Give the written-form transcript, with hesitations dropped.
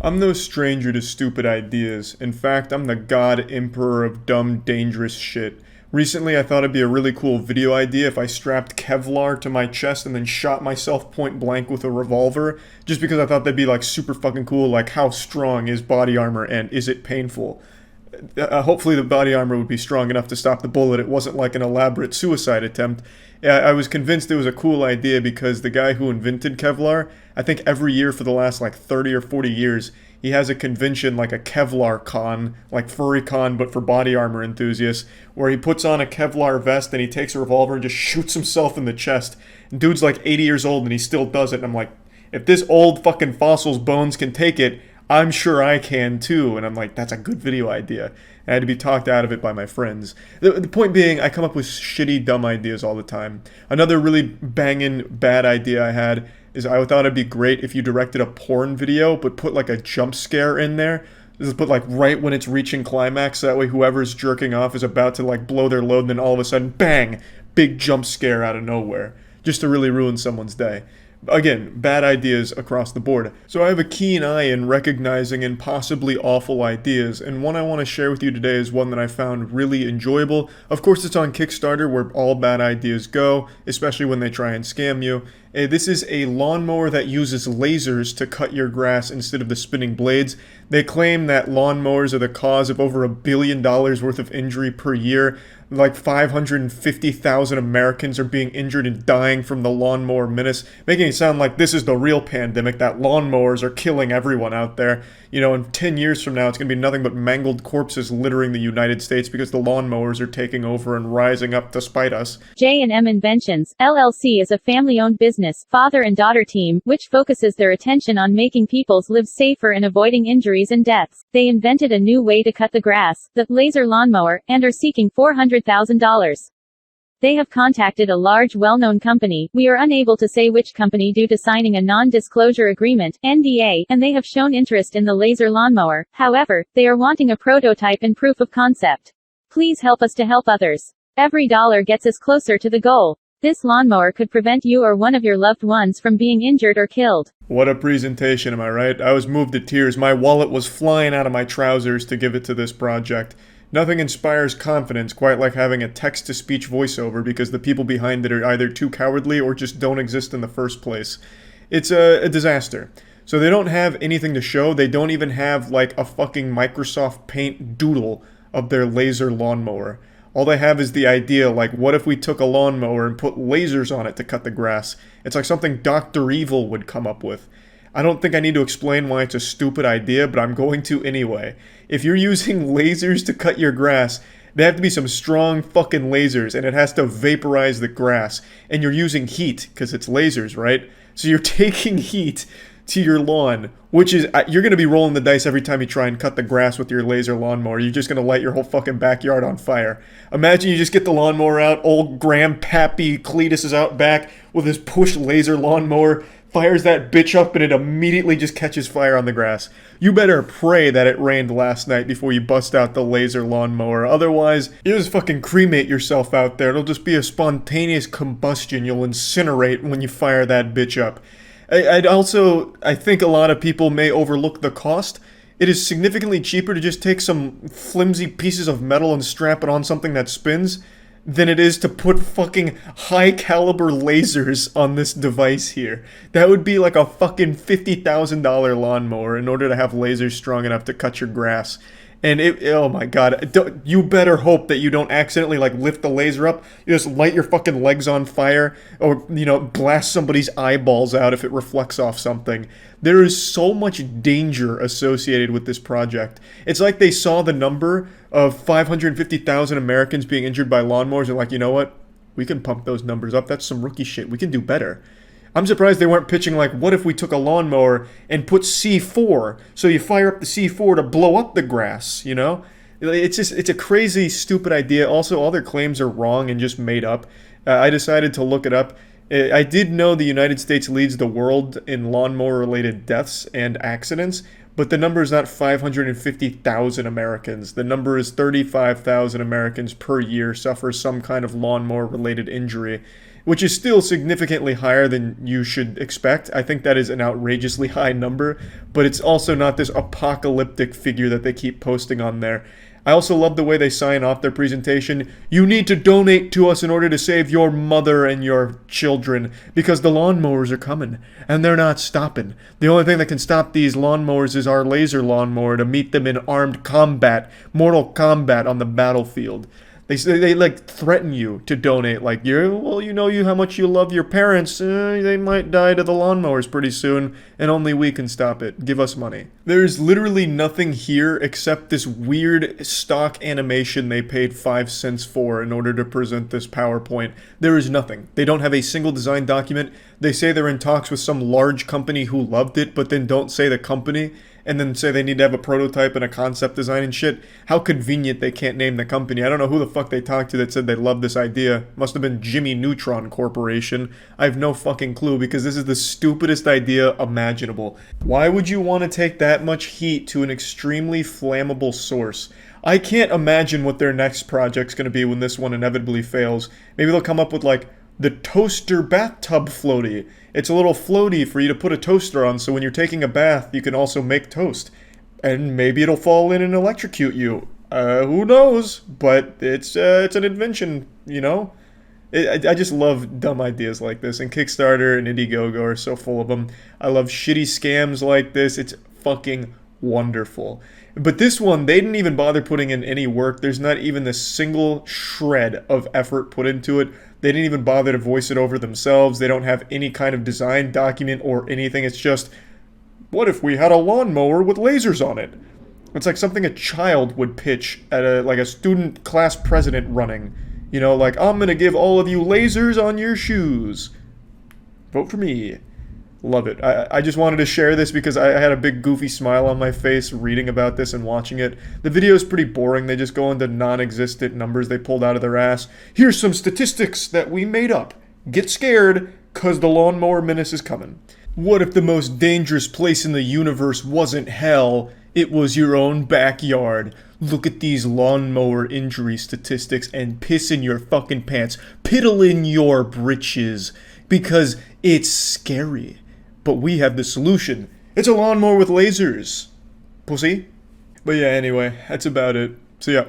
I'm no stranger to stupid ideas. In fact, I'm the god emperor of dumb, dangerous shit. Recently, I thought it'd be a really cool video idea if I strapped Kevlar to my chest and then shot myself point blank with a revolver, just because I thought that'd be like super fucking cool, like how strong is body armor and is it painful? Hopefully the body armor would be strong enough to stop the bullet. It wasn't like an elaborate suicide attempt. I was convinced it was a cool idea because the guy who invented Kevlar, I think every year for the last like 30 or 40 years, he has a convention like a Kevlar con, like furry con but for body armor enthusiasts, where he puts on a Kevlar vest and he takes a revolver and just shoots himself in the chest. And dude's like 80 years old and he still does it. And I'm like, if this old fucking fossil's bones can take it, I'm sure I can too. And I'm like, that's a good video idea. I had to be talked out of it by my friends. The point being, I come up with shitty, dumb ideas all the time. Another really banging bad idea I had is I thought it'd be great if you directed a porn video, but put like a jump scare in there. Just put like right when it's reaching climax, that way whoever's jerking off is about to like blow their load, and then all of a sudden, bang, big jump scare out of nowhere, just to really ruin someone's day. Again, bad ideas across the board. So I have a keen eye in recognizing impossibly awful ideas, and one I want to share with you today is one that I found really enjoyable. Of course, it's on Kickstarter, where all bad ideas go, especially when they try and scam you. This is a lawnmower that uses lasers to cut your grass instead of the spinning blades. They claim that lawnmowers are the cause of over $1 billion worth of injury per year. Like 550,000 Americans are being injured and dying from the lawnmower menace, making it sound like this is the real pandemic, that lawnmowers are killing everyone out there. You know, in 10 years from now, it's going to be nothing but mangled corpses littering the United States because the lawnmowers are taking over and rising up to spite us. J&M Inventions, LLC is a family-owned business, father and daughter team, which focuses their attention on making people's lives safer and avoiding injuries and deaths. They invented a new way to cut the grass, the laser lawnmower, and are seeking $400,000. They have contacted a large well-known company, we are unable to say which company due to signing a non-disclosure agreement, NDA, and they have shown interest in the laser lawnmower. However, they are wanting a prototype and proof of concept. Please help us to help others. Every dollar gets us closer to the goal. This lawnmower could prevent you or one of your loved ones from being injured or killed. What a presentation, am I right? I was moved to tears. My wallet was flying out of my trousers to give it to this project. Nothing inspires confidence quite like having a text-to-speech voiceover because the people behind it are either too cowardly or just don't exist in the first place. It's a disaster. So they don't have anything to show. They don't even have like a fucking Microsoft Paint doodle of their laser lawnmower. All they have is the idea, like, what if we took a lawnmower and put lasers on it to cut the grass? It's like something Dr. Evil would come up with. I don't think I need to explain why it's a stupid idea, but I'm going to anyway. If you're using lasers to cut your grass, they have to be some strong fucking lasers, and it has to vaporize the grass. And you're using heat, because it's lasers, right? So you're taking heat to your lawn, which is, you're going to be rolling the dice every time you try and cut the grass with your laser lawnmower. You're just going to light your whole fucking backyard on fire. Imagine you just get the lawnmower out, old Grandpappy Cletus is out back with his push laser lawnmower, fires that bitch up, and it immediately just catches fire on the grass. You better pray that it rained last night before you bust out the laser lawnmower. Otherwise, you just fucking cremate yourself out there. It'll just be a spontaneous combustion. You'll incinerate when you fire that bitch up. I think a lot of people may overlook the cost. It is significantly cheaper to just take some flimsy pieces of metal and strap it on something that spins than it is to put fucking high caliber lasers on this device here. That would be like a fucking $50,000 lawnmower in order to have lasers strong enough to cut your grass. And oh my god, you better hope that you don't accidentally like lift the laser up, you just light your fucking legs on fire, or, you know, blast somebody's eyeballs out if it reflects off something. There is so much danger associated with this project. It's like they saw the number of 550,000 Americans being injured by lawnmowers and like, you know what? We can pump those numbers up. That's some rookie shit. We can do better. I'm surprised they weren't pitching like, what if we took a lawnmower and put C4, so you fire up the C4 to blow up the grass, you know? It's a crazy, stupid idea. Also, all their claims are wrong and just made up. I decided to look it up. I did know the United States leads the world in lawnmower-related deaths and accidents, but the number is not 550,000 Americans. The number is 35,000 Americans per year suffer some kind of lawnmower-related injury. which is still significantly higher than you should expect. I think that is an outrageously high number, but it's also not this apocalyptic figure that they keep posting on there. I also love the way they sign off their presentation. You need to donate to us in order to save your mother and your children, because the lawnmowers are coming, and they're not stopping. The only thing that can stop these lawnmowers is our laser lawnmower to meet them in armed combat, mortal combat on the battlefield. They like threaten you to donate, like you know how much you love your parents. They might die to the lawnmowers pretty soon, and only we can stop it. Give us money. There's literally nothing here except this weird stock animation they paid 5 cents for in order to present this PowerPoint. There is nothing. They don't have a single design document. They say they're in talks with some large company who loved it, but then don't say the company, and then say they need to have a prototype and a concept design and shit. How convenient they can't name the company. I don't know who the fuck they talked to that said they loved this idea. Must have been Jimmy Neutron Corporation. I have no fucking clue, because this is the stupidest idea imaginable. Why would you want to take that much heat to an extremely flammable source? I can't imagine what their next project's going to be when this one inevitably fails. Maybe they'll come up with, like, the toaster bathtub floaty. It's a little floaty for you to put a toaster on, so when you're taking a bath, you can also make toast. And maybe it'll fall in and electrocute you. Who knows? But it's an invention, you know? I just love dumb ideas like this, and Kickstarter and Indiegogo are so full of them. I love shitty scams like this. It's fucking wonderful. But this one, they didn't even bother putting in any work. There's not even a single shred of effort put into it. They didn't even bother to voice it over themselves. They don't have any kind of design document or anything. It's just, what if we had a lawnmower with lasers on it? It's like something a child would pitch at a student class president running. You know, like, I'm gonna give all of you lasers on your shoes. Vote for me. Love it. I just wanted to share this because I had a big goofy smile on my face reading about this and watching it. The video is pretty boring. They just go into non-existent numbers they pulled out of their ass. Here's some statistics that we made up. Get scared, cause the lawnmower menace is coming. What if the most dangerous place in the universe wasn't hell? It was your own backyard. Look at these lawnmower injury statistics and piss in your fucking pants. Piddle in your britches. Because it's scary. But we have the solution. It's a lawnmower with lasers. Pussy. But yeah, anyway, that's about it. See ya.